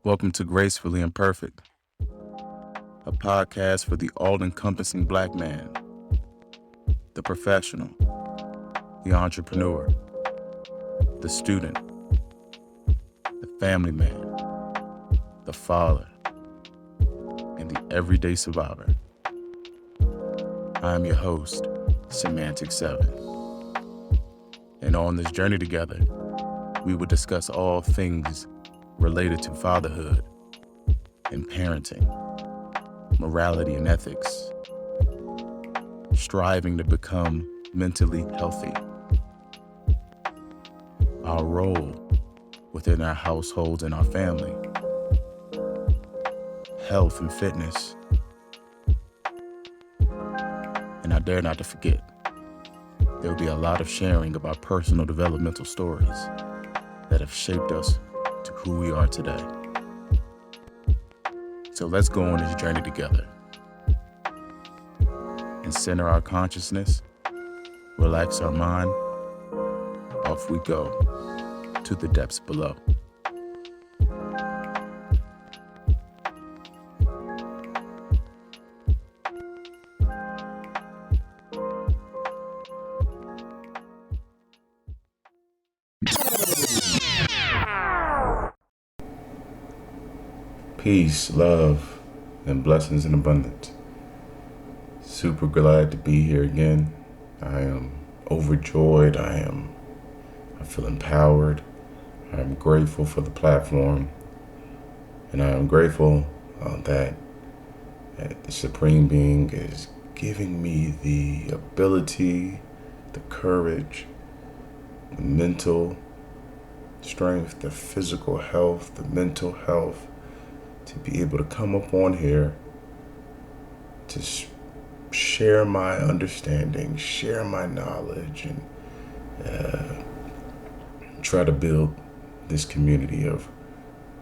Welcome to Gracefully Imperfect, a podcast for the all-encompassing Black man, the professional, the entrepreneur, the student, the family man, the father, and the everyday survivor. I'm your host, Semantic 7. And on this journey together, we will discuss all things related to fatherhood and parenting, morality and ethics, striving to become mentally healthy, our role within our households and our family, health and fitness, and I dare not to forget, there will be a lot of sharing of our personal developmental stories that have shaped us to who we are today. So let's go on this journey together and center our consciousness, relax our mind, off we go to the depths below. Peace, love, and blessings in abundance. Super glad to be here again. I am overjoyed. I feel empowered. I am grateful for the platform. And I am grateful that the Supreme Being is giving me the ability, the courage, the mental strength, the physical health, the mental health, to be able to come up on here to share my understanding, share my knowledge, and try to build this community of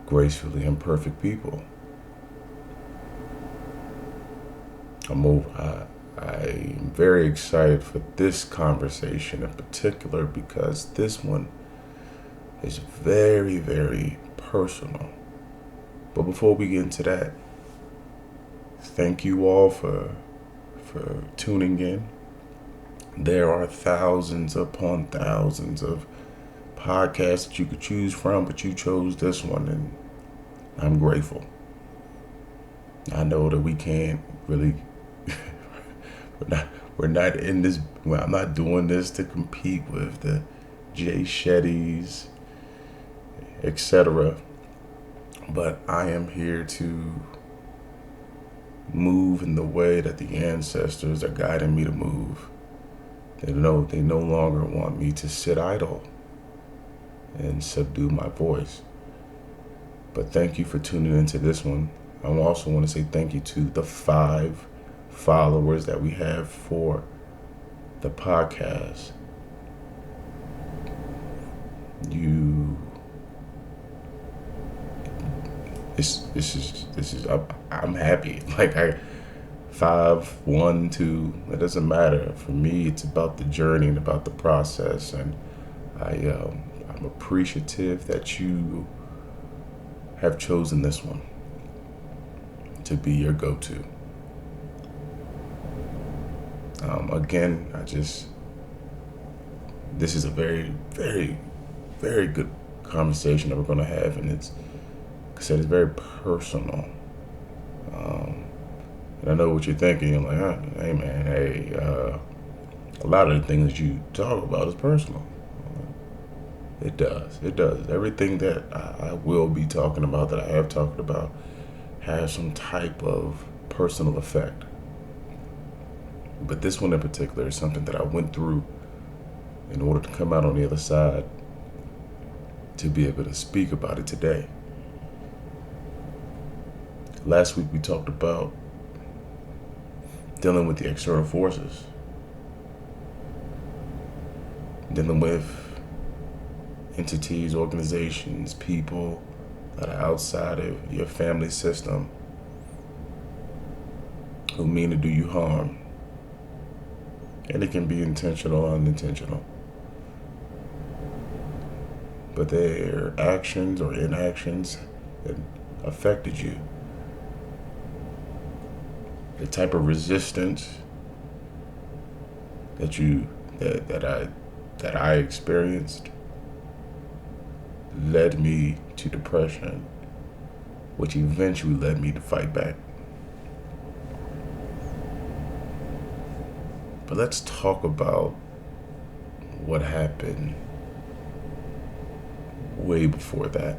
gracefully imperfect people. I'm very excited for this conversation in particular because this one is very, very personal. But before we get into that, thank you all for tuning in. There are thousands upon thousands of podcasts that you could choose from, but you chose this one, and I'm grateful. I know that we can't really, we're not in this, well, I'm not doing this to compete with the Jay Shettys, etc. But I am here to move in the way that the ancestors are guiding me to move. They no longer want me to sit idle and subdue my voice. But thank you for tuning into this one. I also want to say thank you to the 5 followers that we have for the podcast. This is I'm happy. Like 5, 1, 2, it doesn't matter. For me, it's about the journey and about the process, and I'm appreciative that you have chosen this one to be your go-to. Again, this is a very, very, very good conversation that we're going to have, and it's very personal. And I know what you're thinking. You're like, hey man, a lot of the things that you talk about is personal. It does. Everything that I will be talking about, that I have talked about, has some type of personal effect. But this one in particular is something that I went through in order to come out on the other side to be able to speak about it today. Last week we talked about dealing with the external forces, dealing with entities, organizations, people that are outside of your family system who mean to do you harm. And it can be intentional or unintentional. But their actions or inactions affected you. The type of resistance that I experienced led me to depression, which eventually led me to fight back. But let's talk about what happened way before that.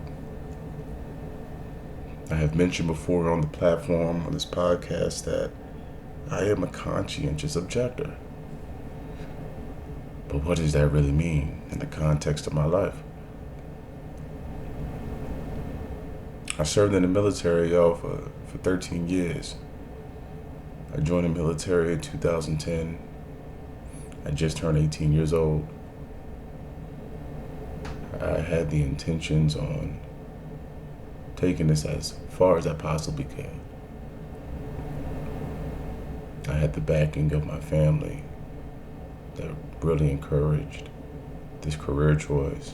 I have mentioned before on the platform, on this podcast, that I am a conscientious objector. But what does that really mean in the context of my life? I served in the military for 13 years. I joined the military in 2010. I just turned 18 years old. I had the intentions on taking this as far as I possibly could. I had the backing of my family that really encouraged this career choice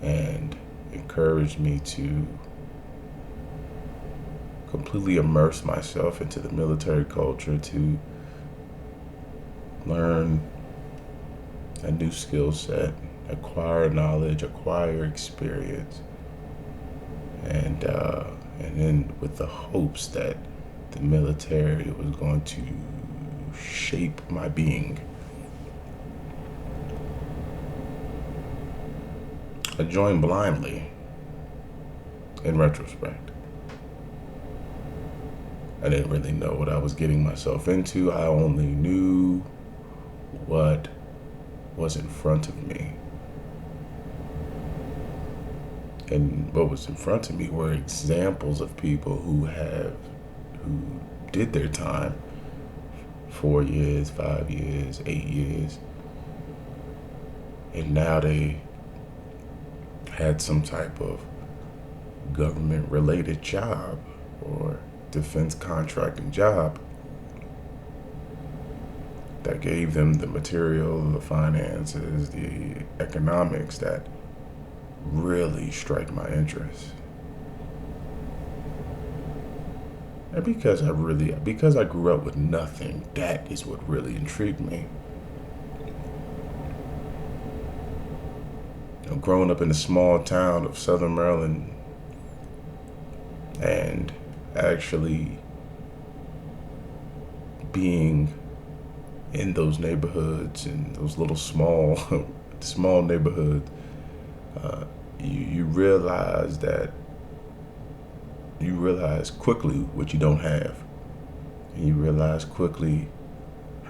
and encouraged me to completely immerse myself into the military culture, to learn a new skill set, acquire knowledge, acquire experience, and then with the hopes that the military was going to shape my being. I joined blindly, in retrospect. I didn't really know what I was getting myself into. I only knew what was in front of me. And what was in front of me were examples of people who did their time 4 years, 5 years, 8 years, and now they had some type of government-related job or defense contracting job that gave them the material, the finances, the economics that really strike my interest. And because I grew up with nothing, that is what really intrigued me. You know, growing up in a small town of Southern Maryland and actually being in those neighborhoods, in those little small neighborhoods, you realize quickly what you don't have. And you realize quickly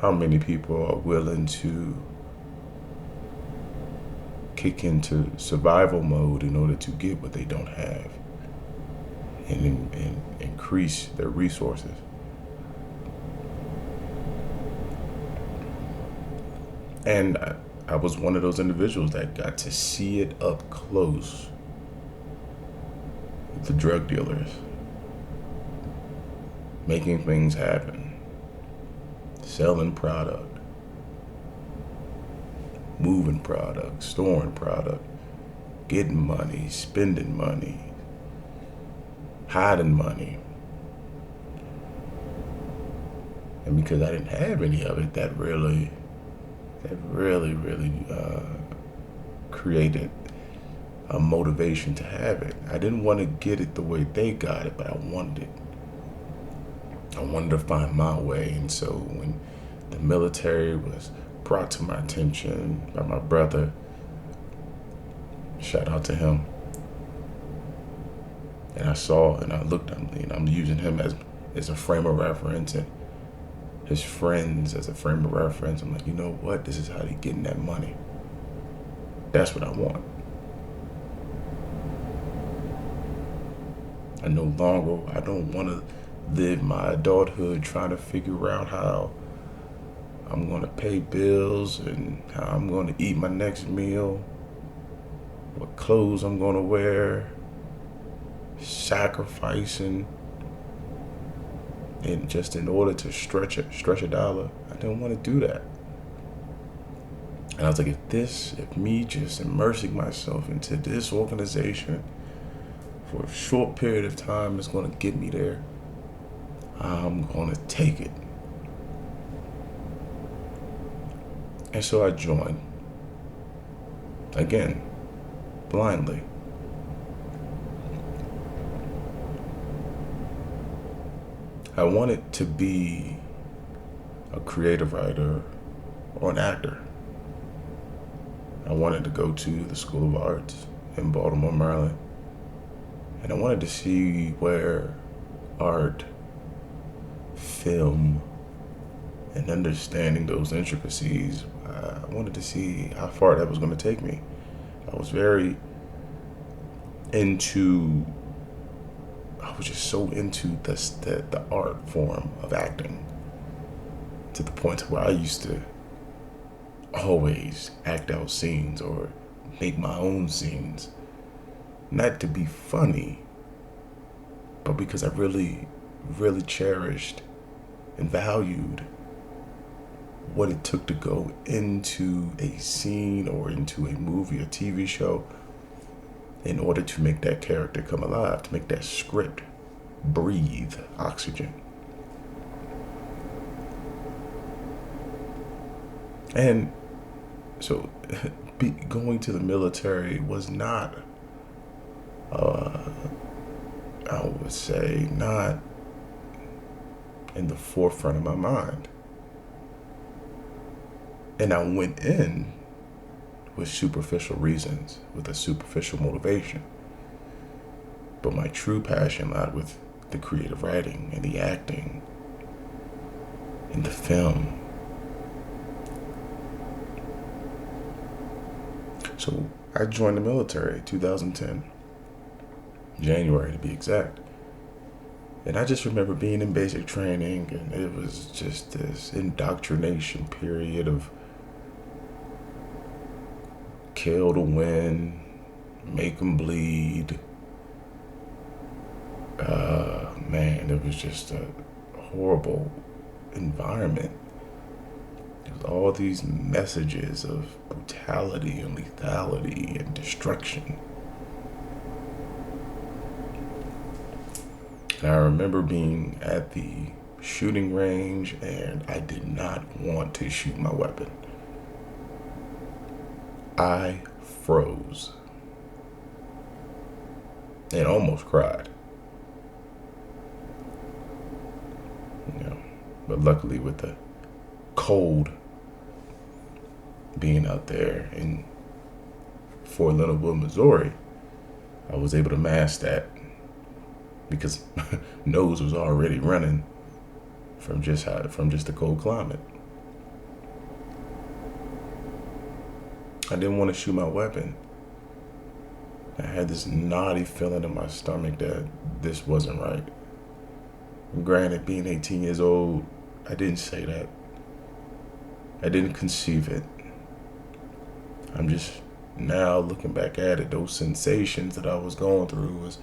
how many people are willing to kick into survival mode in order to get what they don't have and increase their resources. And I was one of those individuals that got to see it up close with the drug dealers, making things happen, selling product, moving product, storing product, getting money, spending money, hiding money. And because I didn't have any of it, that really created a motivation to have it. I didn't want to get it the way they got it, but I wanted it. I wanted to find my way. And so when the military was brought to my attention by my brother, shout out to him, and I saw and I looked, I'm using him as a frame of reference and his friends as a frame of reference. I'm like, you know what? This is how they getting that money. That's what I want. I don't want to live my adulthood trying to figure out how I'm going to pay bills and how I'm going to eat my next meal, what clothes I'm going to wear, sacrificing, and just in order to stretch a dollar. I didn't want to do that. And I was like, if me just immersing myself into this organization for a short period of time is going to get me there, I'm going to take it. And so I joined. Again, blindly. I wanted to be a creative writer or an actor. I wanted to go to the School of Arts in Baltimore, Maryland. And I wanted to see where art, film, and understanding those intricacies, I wanted to see how far that was going to take me. I was just so into the art form of acting, to the point where I used to always act out scenes or make my own scenes. Not to be funny, but because I really, really cherished and valued what it took to go into a scene or into a movie or TV show in order to make that character come alive, to make that script breathe oxygen. And so going to the military was not, I would say, not in the forefront of my mind. And I went in with superficial reasons, with a superficial motivation. But my true passion lied with the creative writing and the acting and the film. So I joined the military 2010, January to be exact. And I just remember being in basic training, and it was just this indoctrination period of kill to win, make them bleed. Man, it was just a horrible environment. It was all these messages of brutality and lethality and destruction. And I remember being at the shooting range, and I did not want to shoot my weapon. I froze and almost cried. But luckily, with the cold being out there in Fort Leonard Wood, Missouri, I was able to mask that because my nose was already running from just the cold climate. I didn't want to shoot my weapon. I had this naughty feeling in my stomach that this wasn't right. Granted, being 18 years old, I didn't say that. I didn't conceive it. I'm just now looking back at it, those sensations that I was going through was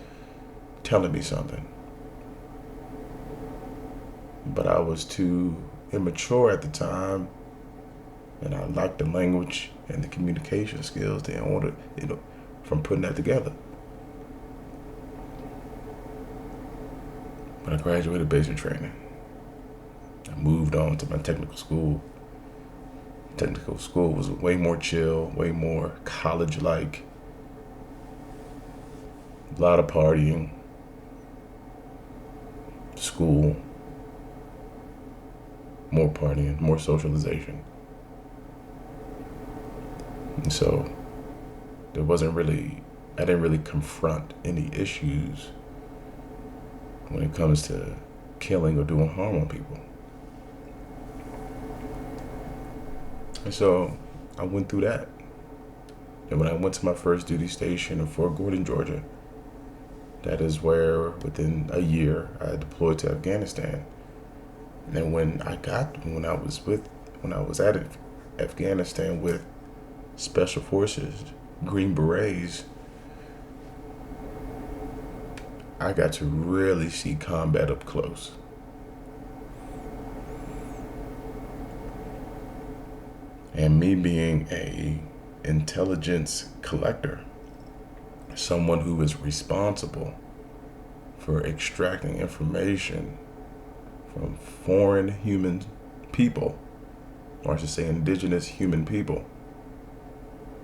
telling me something. But I was too immature at the time, and I lacked the language and the communication skills in order, from putting that together. But I graduated basic training. I moved on to my technical school. Technical school was way more chill, way more college-like. A lot of partying. School. More partying, more socialization. And so I didn't really confront any issues when it comes to killing or doing harm on people. And so I went through that. And when I went to my first duty station in Fort Gordon, Georgia, that is where within a year I deployed to Afghanistan. And then when I was at Afghanistan with Special Forces, Green Berets, I got to really see combat up close. And me being a intelligence collector, someone who is responsible for extracting information from foreign human people, or I should say indigenous human people,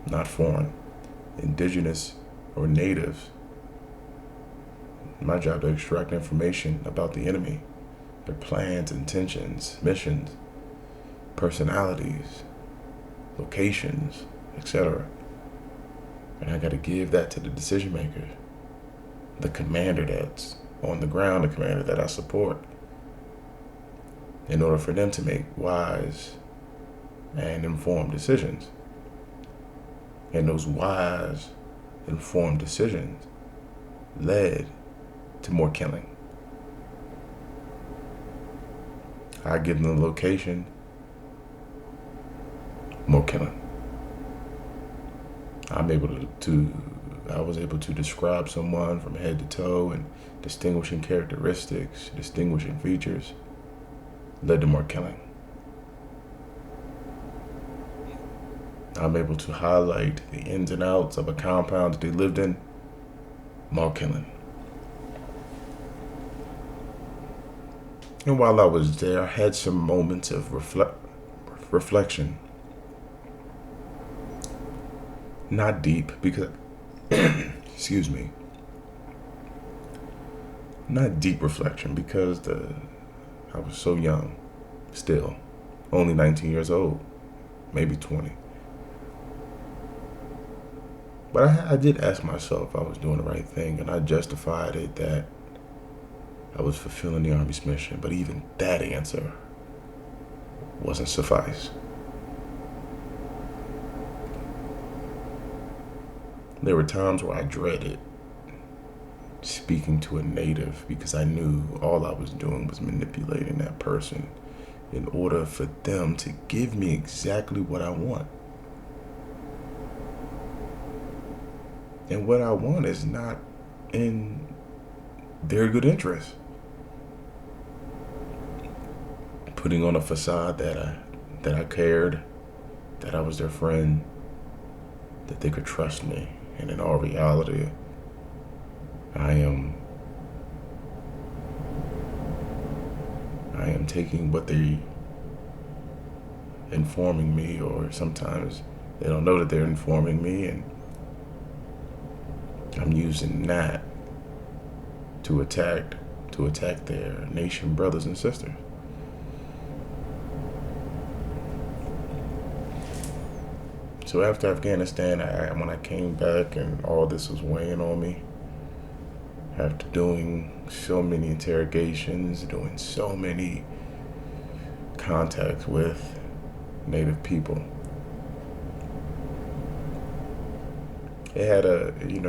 not foreign, indigenous or natives. My job to extract information about the enemy, their plans, intentions, missions, personalities, locations, etc. And I got to give that to the decision maker, the commander that's on the ground, the commander that I support, in order for them to make wise and informed decisions. And those wise, informed decisions led to more killing. I give them the location, more killing. I was able to describe someone from head to toe and distinguishing characteristics, distinguishing features, led to more killing. I'm able to highlight the ins and outs of a compound that they lived in, more killing. And while I was there, I had some moments of reflection. Not deep, because, excuse me, not deep reflection, because I was so young, still, only 19 years old, maybe 20. But I did ask myself if I was doing the right thing, and I justified it that I was fulfilling the Army's mission. But even that answer wasn't suffice. There were times where I dreaded speaking to a native because I knew all I was doing was manipulating that person in order for them to give me exactly what I want. And what I want is not in their good interest. Putting on a facade that I cared, that I was their friend, that they could trust me. And in all reality, I am taking what they informing me, or sometimes they don't know that they're informing me, and I'm using that to attack their nation brothers and sisters. So after Afghanistan, when I came back and all this was weighing on me, after doing so many interrogations, doing so many contacts with Native people, it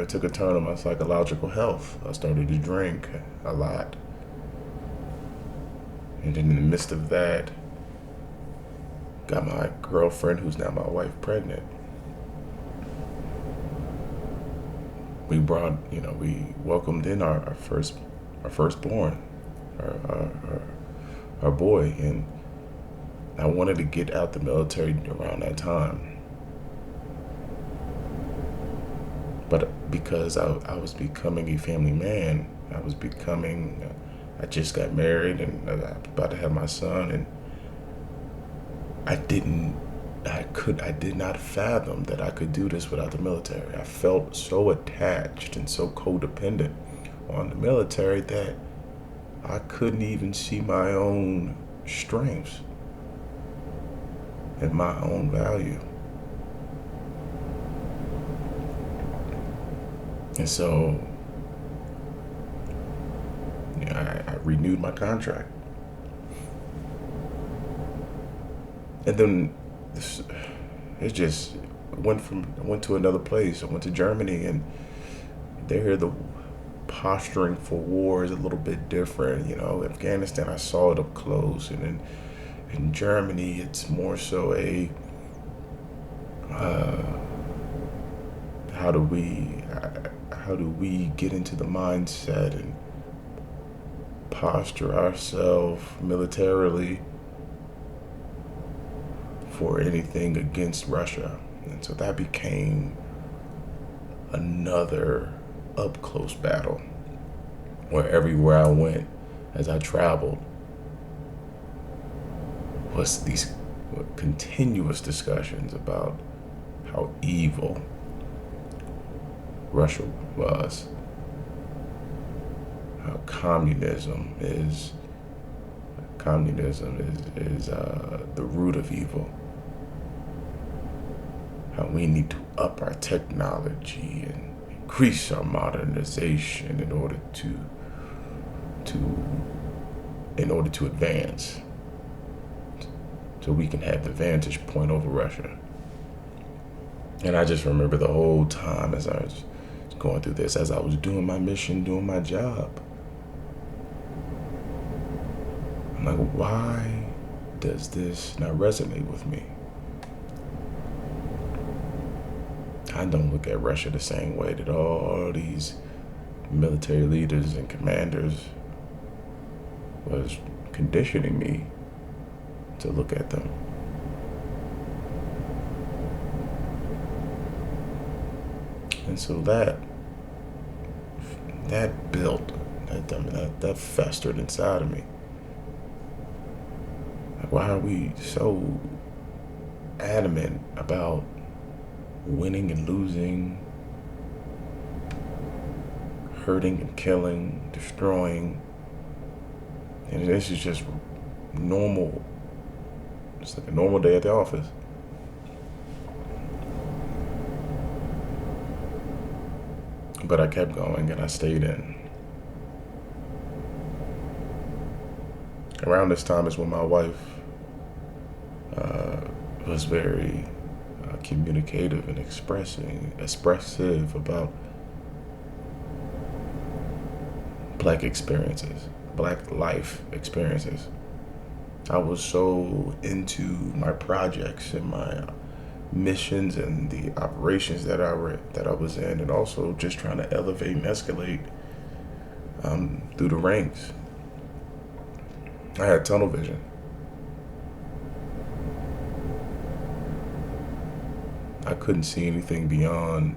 took a turn on my psychological health. I started to drink a lot. And in the midst of that, got my girlfriend, who's now my wife, pregnant. We welcomed in our firstborn, our boy, and I wanted to get out the military around that time. But because I was becoming a family man, I just got married and I was about to have my son, and I did not fathom that I could do this without the military. I felt so attached and so codependent on the military that I couldn't even see my own strengths and my own value. And so I renewed my contract. And then it just went to another place. I went to Germany, and there the posturing for war is a little bit different. Afghanistan, I saw it up close, and in Germany, it's more so a how do we get into the mindset and posture ourselves militarily for anything against Russia. And so that became another up close battle where everywhere I went as I traveled was these continuous discussions about how evil Russia was, how communism is the root of evil, how we need to up our technology and increase our modernization in order to advance, so we can have the vantage point over Russia. And I just remember the whole time as I was going through this, as I was doing my mission, doing my job, I'm like, why does this not resonate with me? I don't look at Russia the same way that all these military leaders and commanders was conditioning me to look at them. And so that built, that festered inside of me. Like, why are we so adamant about winning and losing, hurting and killing, destroying? And this is just normal. It's like a normal day at the office. But I kept going and I stayed in. Around this time is when my wife was very communicative and expressive about Black experiences, Black life experiences. I was so into my projects and my missions and the operations that I was in, and also just trying to elevate and escalate through the ranks. I had tunnel vision. I couldn't see anything beyond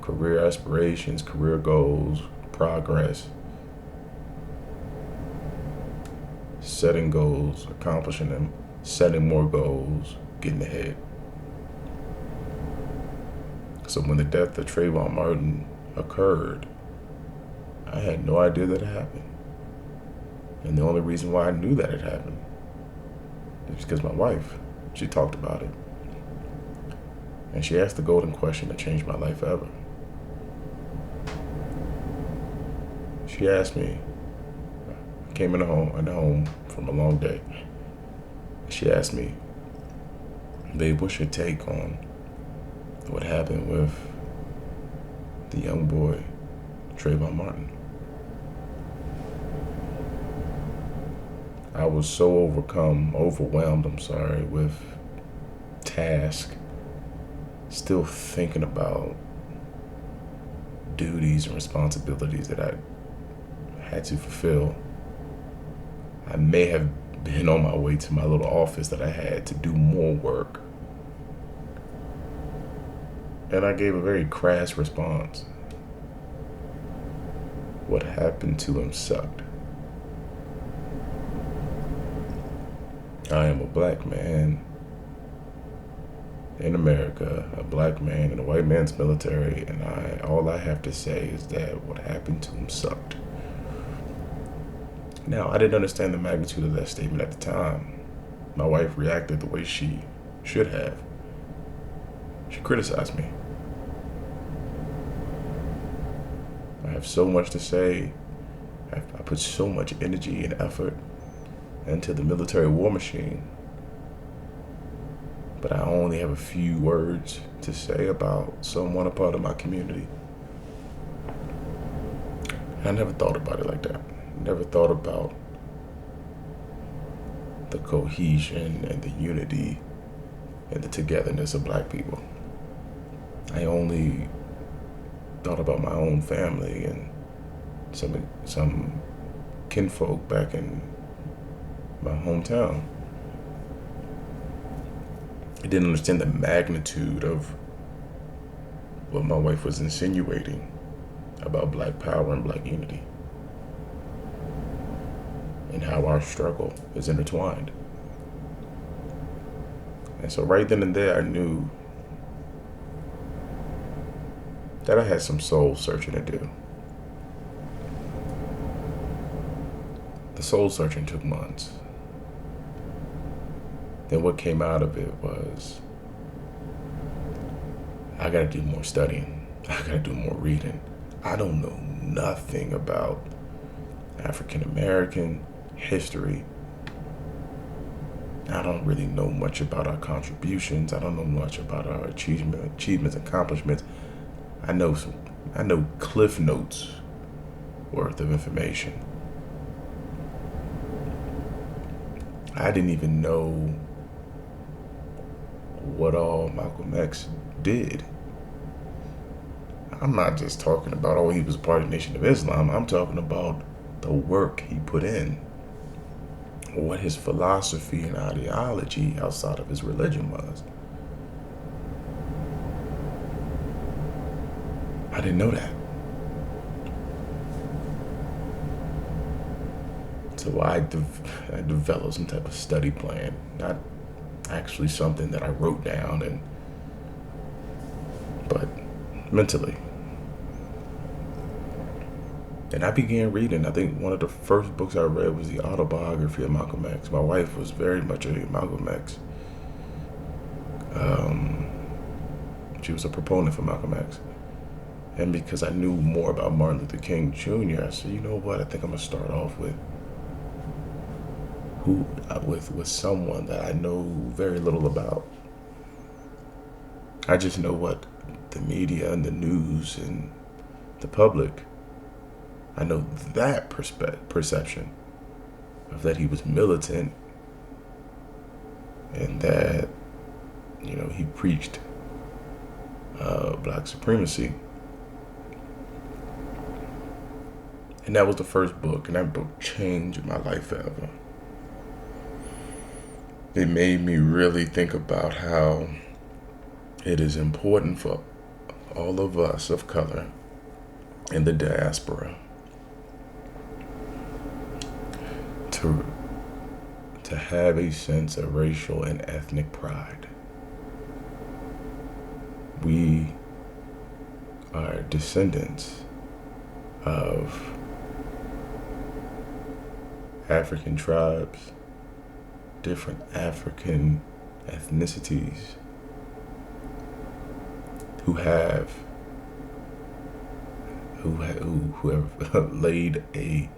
career aspirations, career goals, progress, setting goals, accomplishing them, setting more goals, getting ahead. So when the death of Trayvon Martin occurred, I had no idea that it happened. And the only reason why I knew that it happened is because my wife, she talked about it. And she asked the golden question that changed my life forever. She asked me, I came in the home from a long day. She asked me, babe, what's your take on what happened with the young boy, Trayvon Martin? I was so overwhelmed, with task, still thinking about duties and responsibilities that I had to fulfill. I may have been on my way to my little office that I had to do more work. And I gave a very crass response. What happened to him sucked. I am a Black man in America, a Black man in a white man's military, and all I have to say is that what happened to him sucked. Now, I didn't understand the magnitude of that statement at the time. My wife reacted the way she should have. She criticized me. I have so much to say. I put so much energy and effort into the military war machine, but I only have a few words to say about someone a part of my community. I never thought about it like that. Never thought about the cohesion and the unity and the togetherness of Black people. I only thought about my own family and some kinfolk back in my hometown. I didn't understand the magnitude of what my wife was insinuating about Black power and Black unity, and how our struggle is intertwined. And so right then and there, I knew that I had some soul searching to do. The soul searching took months. Then what came out of it was, I gotta do more studying. I gotta do more reading. I don't know nothing about African American history. I don't really know much about our contributions. I don't know much about our achievements, accomplishments. I know cliff notes worth of information. I didn't even know what all Malcolm X did. I'm not just talking about, oh, he was part of the Nation of Islam. I'm talking about the work he put in, what his philosophy and ideology outside of his religion was. I didn't know that. So I developed some type of study plan, not actually something that I wrote down, but mentally. And I began reading. I think one of the first books I read was the autobiography of Malcolm X. My wife was very much a Malcolm X. She was a proponent for Malcolm X. And because I knew more about Martin Luther King Jr., I said, you know what? I think I'm gonna start off with someone that I know very little about. I just know what the media and the news and the public, I know that perception of that he was militant and that, he preached Black supremacy. And that was the first book, and that book changed my life forever. It made me really think about how it is important for all of us of color in the diaspora to have a sense of racial and ethnic pride. We are descendants of African tribes, different African ethnicities who have laid a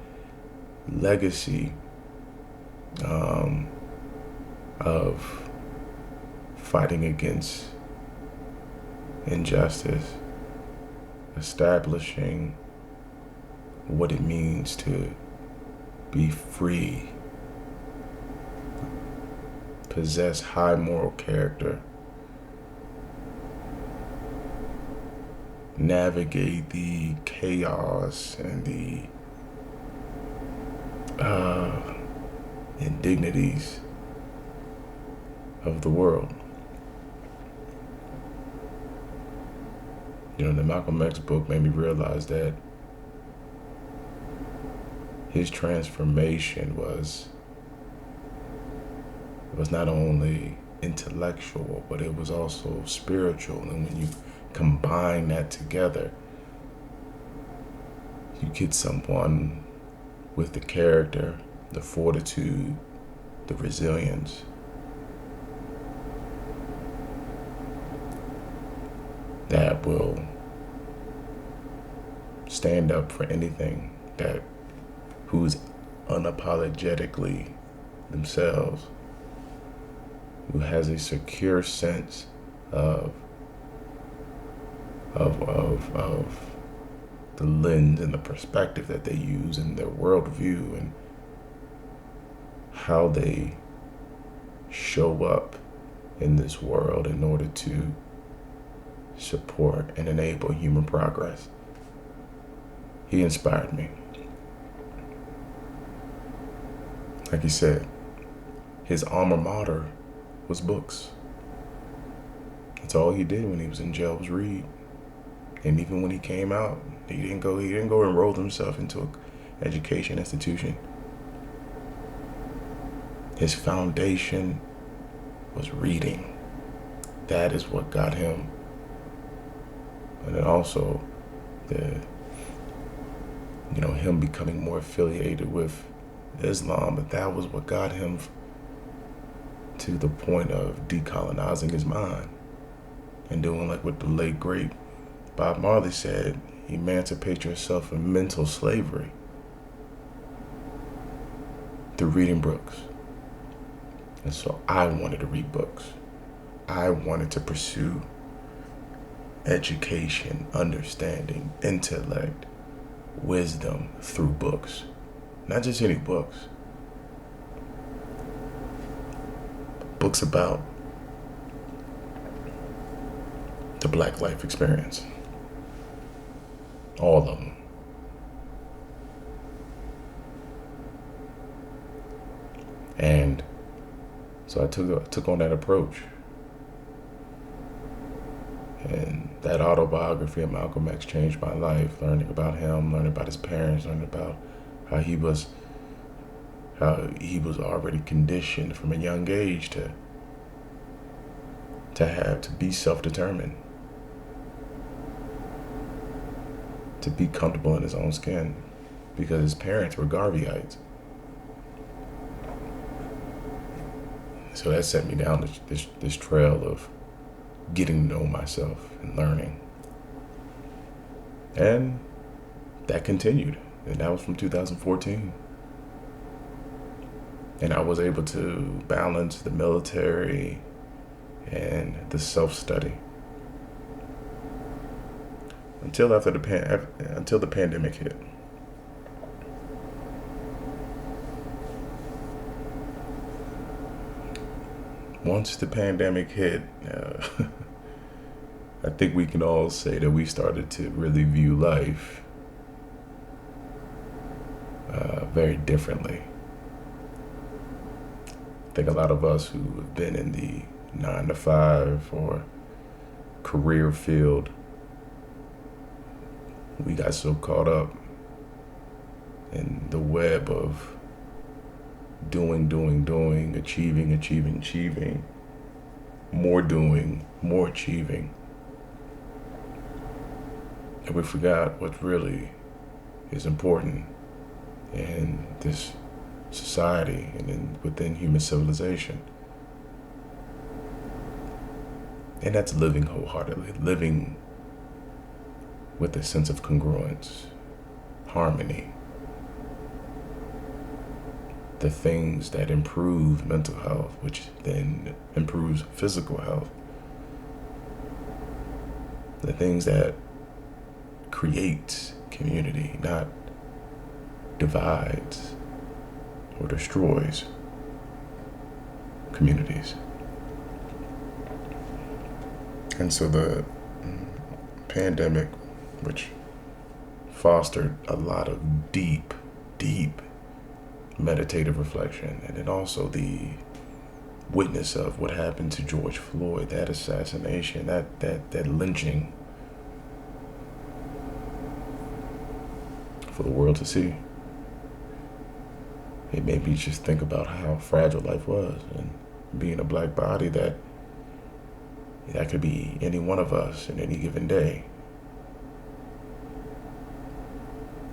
legacy of fighting against injustice, establishing what it means to be free, possess high moral character, navigate the chaos and the indignities of the world. The Malcolm X book made me realize that his transformation was not only intellectual, but it was also spiritual. And when you combine that together, you get someone with the character, the fortitude, the resilience that will stand up for anything, who's unapologetically themselves, who has a secure sense of the lens and the perspective that they use in their worldview and how they show up in this world in order to support and enable human progress. He inspired me. Like he said, his alma mater was books. That's all he did when he was in jail was read. And even when he came out, he didn't go enroll himself into an education institution. His foundation was reading. That is what got him. And then also him becoming more affiliated with Islam, but that was what got him to the point of decolonizing his mind and doing like what the late great Bob Marley said, emancipate yourself from mental slavery through reading books. And so I wanted to read books. I wanted to pursue education, understanding, intellect, wisdom through books. Not just any books. Books about the Black life experience. All of them. And so I took on that approach. And that autobiography of Malcolm X changed my life. Learning about him, learning about his parents, learning about how he was already conditioned from a young age to be self-determined, to be comfortable in his own skin, because his parents were Garveyites. So that set me down this trail of getting to know myself and learning. And that continued. And that was from 2014. And I was able to balance the military and the self-study until the pandemic hit. Once the pandemic hit, I think we can all say that we started to really view life very differently. I think a lot of us who have been in the 9-to-5 or career field, we got so caught up in the web of doing, achieving, more doing, more achieving. And we forgot what really is important in this society and within human civilization. And that's living wholeheartedly, living with a sense of congruence, harmony. The things that improve mental health, which then improves physical health. The things that create community, not divides or destroys communities. And so the pandemic, which fostered a lot of deep meditative reflection, and then also the witness of what happened to George Floyd, that assassination, that lynching, for the world to see. It made me just think about how fragile life was, and being a black body, that could be any one of us in any given day.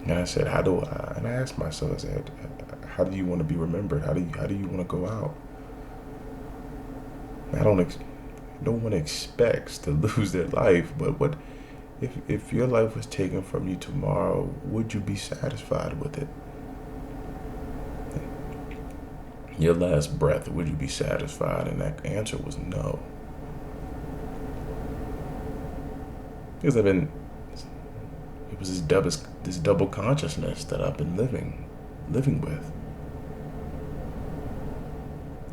And I said, and I asked myself, I said, how do you want to be remembered? How do you want to go out? No one expects to lose their life, but what if your life was taken from you tomorrow, would you be satisfied with it? Your last breath, would you be satisfied? And that answer was no. Because it was this double consciousness that I've been living with.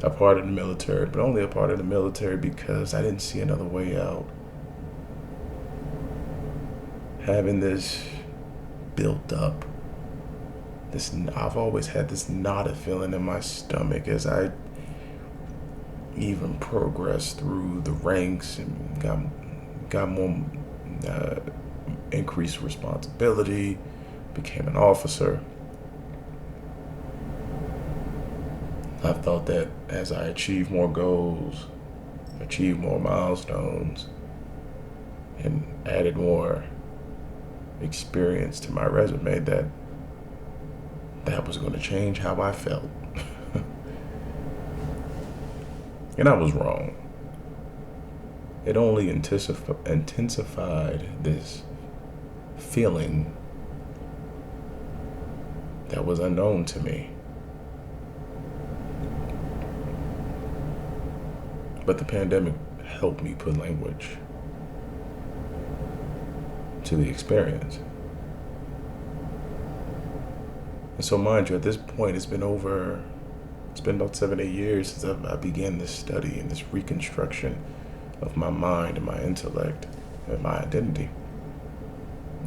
A part of the military, but only a part of the military because I didn't see another way out. Having this built up, I've always had this knotted feeling in my stomach as I even progressed through the ranks and got more increased responsibility, became an officer. I thought that as I achieved more goals, achieved more milestones, and added more experience to my resume, that was going to change how I felt. And I was wrong. It only intensified this feeling that was unknown to me. But the pandemic helped me put language to the experience. And so, mind you, at this point, it's been about 7-8 years since I began this study and this reconstruction of my mind and my intellect and my identity.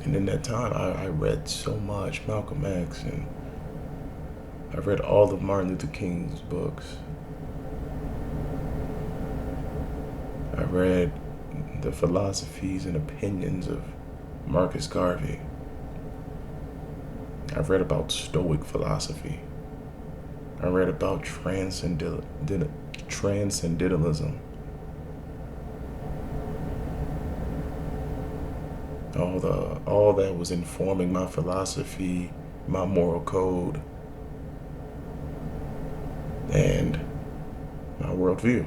And in that time, I read so much Malcolm X, and I read all of Martin Luther King's books. I read the philosophies and opinions of Marcus Garvey. I read about Stoic philosophy. I read about transcendentalism. All that was informing my philosophy, my moral code, and my worldview.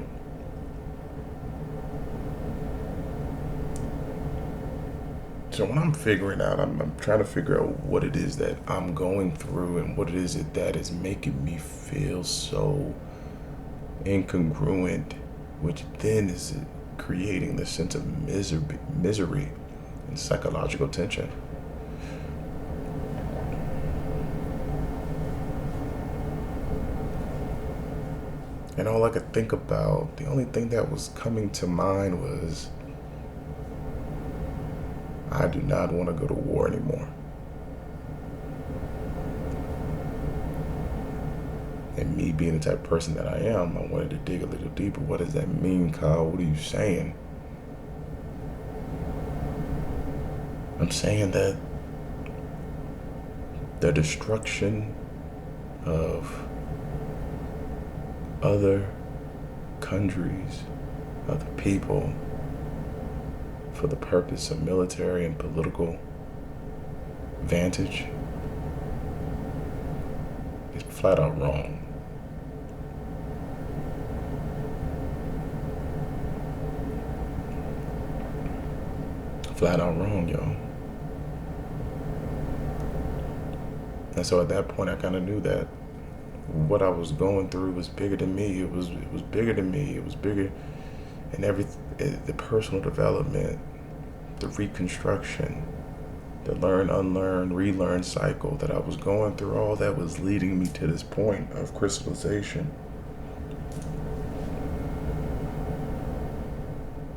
So when I'm figuring out, I'm trying to figure out what it is that I'm going through and what it is that is making me feel so incongruent, which then is creating this sense of misery and psychological tension. And all I could think about, the only thing that was coming to mind was, I do not want to go to war anymore. And me being the type of person that I am, I wanted to dig a little deeper. What does that mean, Kyle? What are you saying? I'm saying that the destruction of other countries, other people, for the purpose of military and political vantage is flat out wrong. Flat out wrong, y'all. And so at that point, I kind of knew that what I was going through was bigger than me. It was bigger than me. It was bigger, and the personal development, the reconstruction, the learn, unlearn, relearn cycle that I was going through, all that was leading me to this point of crystallization.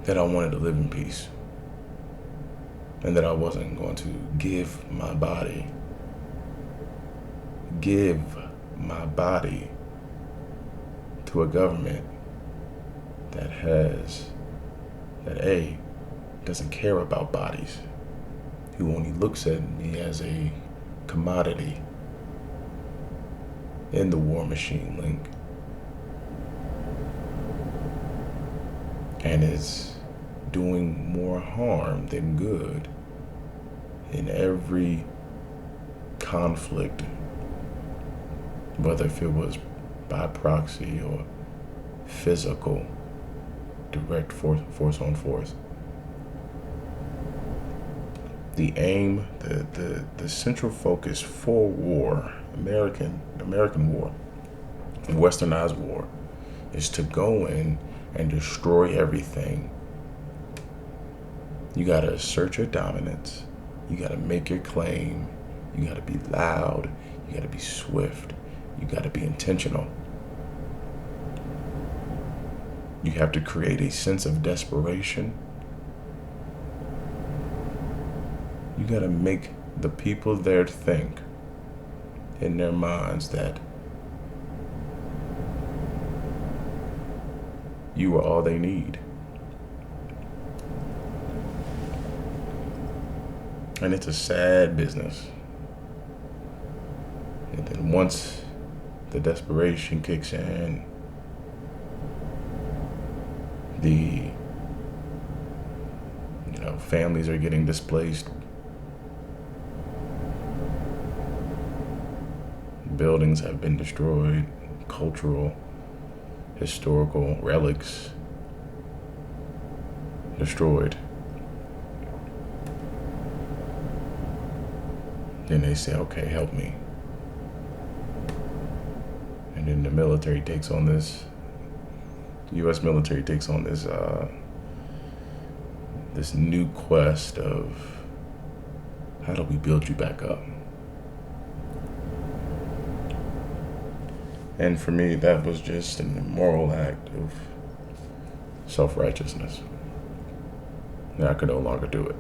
That I wanted to live in peace. And that I wasn't going to give my body to a government that doesn't care about bodies, who only looks at me as a commodity in the war machine link, and is doing more harm than good in every conflict, whether if it was by proxy or physical, direct force on force. The aim, the central focus for war, American war, Westernized war, is to go in and destroy everything. You gotta assert your dominance. You gotta make your claim. You gotta be loud. You gotta be swift. You gotta be intentional. You have to create a sense of desperation. You gotta make the people there think in their minds that you are all they need. And it's a sad business. And then once the desperation kicks in, the families are getting displaced, buildings have been destroyed, cultural, historical relics destroyed. Then they say, okay, help me. And then the military takes on this, the U.S. military takes on this this new quest of how do we build you back up? And for me, that was just an immoral act of self-righteousness. And I could no longer do it.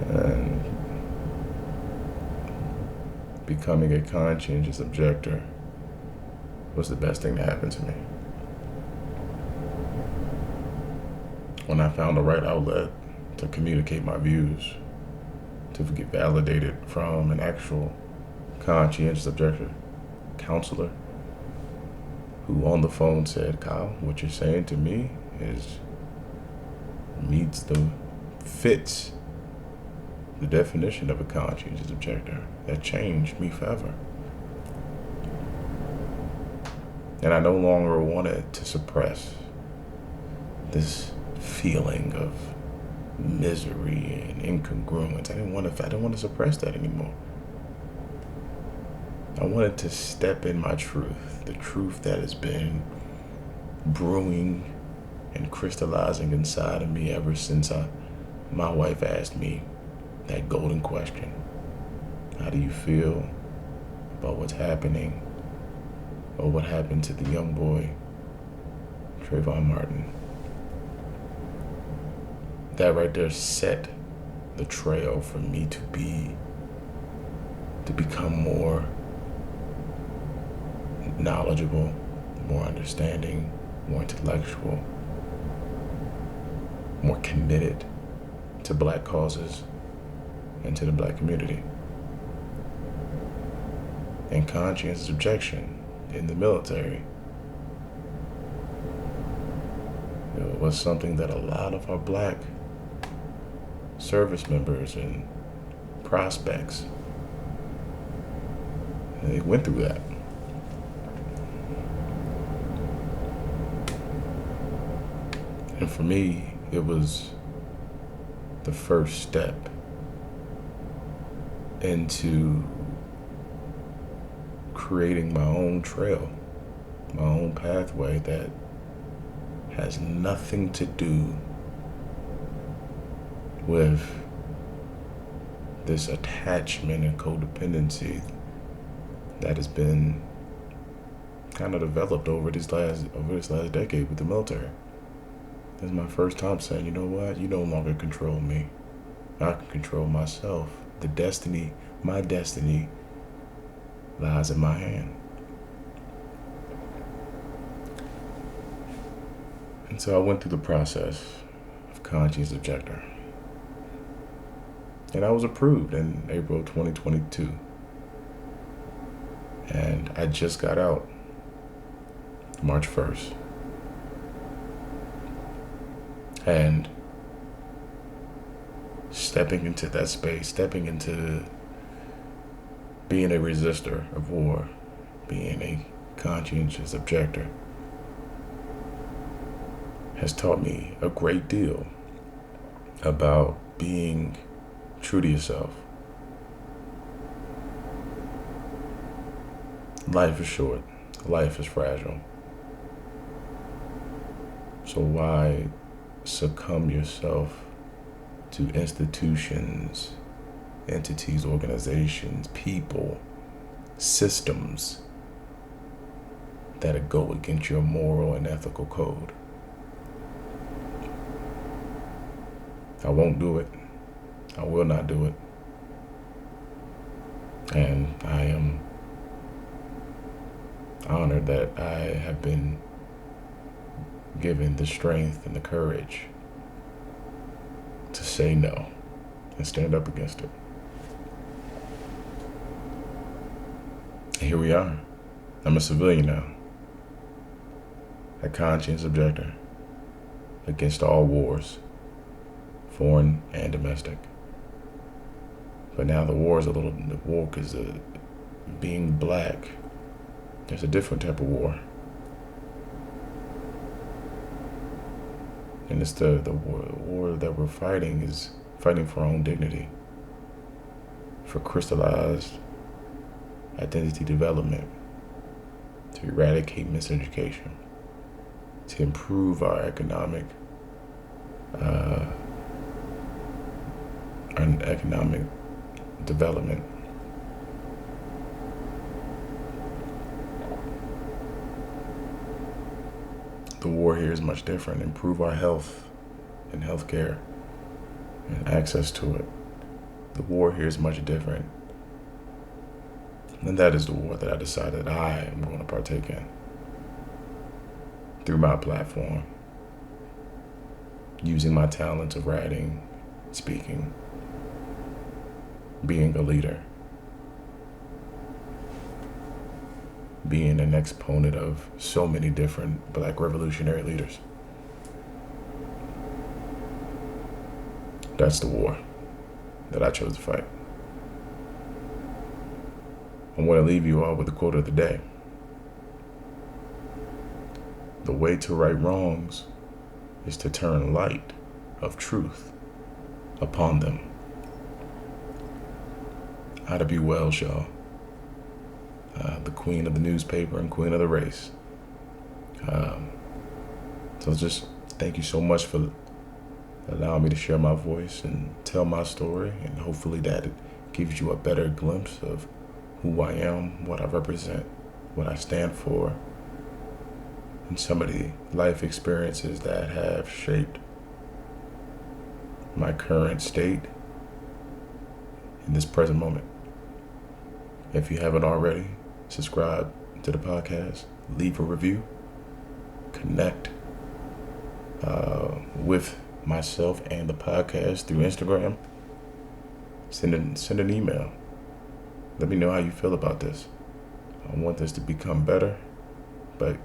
And becoming a conscientious objector was the best thing that happened to me. When I found the right outlet to communicate my views, to get validated from an actual conscientious objector counselor who on the phone said, Kyle, what you're saying to me fits the definition of a conscientious objector. That changed me forever. And I no longer wanted to suppress this feeling of misery and incongruence. I didn't want to suppress that anymore. I wanted to step in my truth, the truth that has been brewing and crystallizing inside of me ever since my wife asked me that golden question. How do you feel about what's happening, or what happened to the young boy, Trayvon Martin? That right there set the trail for me to become more knowledgeable, more understanding, more intellectual, more committed to Black causes and to the Black community. And conscientious objection in the military, it was something that a lot of our Black service members and prospects, they went through that. And for me, it was the first step into creating my own trail, my own pathway that has nothing to do with this attachment and codependency that has been kind of developed over this last decade with the military. This is my first time saying, you know what? You no longer control me. I can control myself. My destiny lies in my hand. And so I went through the process of Conscientious Objector. And I was approved in April 2022. And I just got out March 1st. And stepping into that space, stepping into being a resistor of war, being a conscientious objector, has taught me a great deal about being true to yourself. Life is short. Life is fragile. So why succumb yourself to institutions, entities, organizations, people, systems that go against your moral and ethical code? I won't do it. I will not do it. And I am honored that I have been given the strength and the courage say no and stand up against it. And here we are. I'm a civilian now. A conscientious objector against all wars, foreign and domestic. But now the war is being black. There's a different type of war. And it's the war that we're fighting is fighting for our own dignity, for crystallized identity development, to eradicate miseducation, to improve our economic development. The war here is much different. Improve our health and healthcare and access to it. The war here is much different. And that is the war that I decided I am going to partake in through my platform, using my talents of writing, speaking, being a leader, being an exponent of so many different Black revolutionary leaders. That's the war that I chose to fight. I want to leave you all with a quote of the day. The way to right wrongs is to turn light of truth upon them. Ida B. Wells, y'all. The queen of the newspaper and queen of the race. So just thank you so much for allowing me to share my voice and tell my story, and hopefully that it gives you a better glimpse of who I am, what I represent, what I stand for, and some of the life experiences that have shaped my current state in this present moment. If you haven't already, subscribe to the podcast, leave a review, connect with myself and the podcast through Instagram. Send an email. Let me know how you feel about this. I want this to become better, but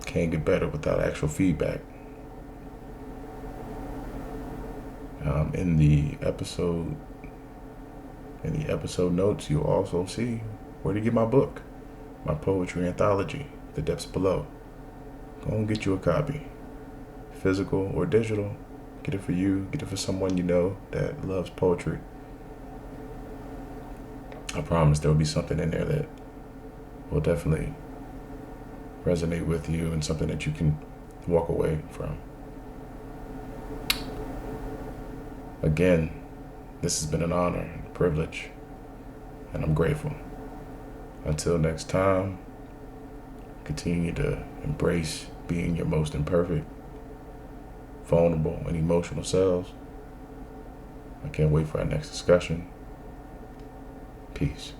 can't get better without actual feedback. In the episode notes, you'll also see where to get my book, my poetry anthology, The Depths Below. Go and get you a copy, physical or digital. Get it for you, get it for someone you know that loves poetry. I promise there will be something in there that will definitely resonate with you and something that you can walk away from. Again, this has been an honor and a privilege, and I'm grateful. Until next time, continue to embrace being your most imperfect, vulnerable, and emotional selves. I can't wait for our next discussion. Peace.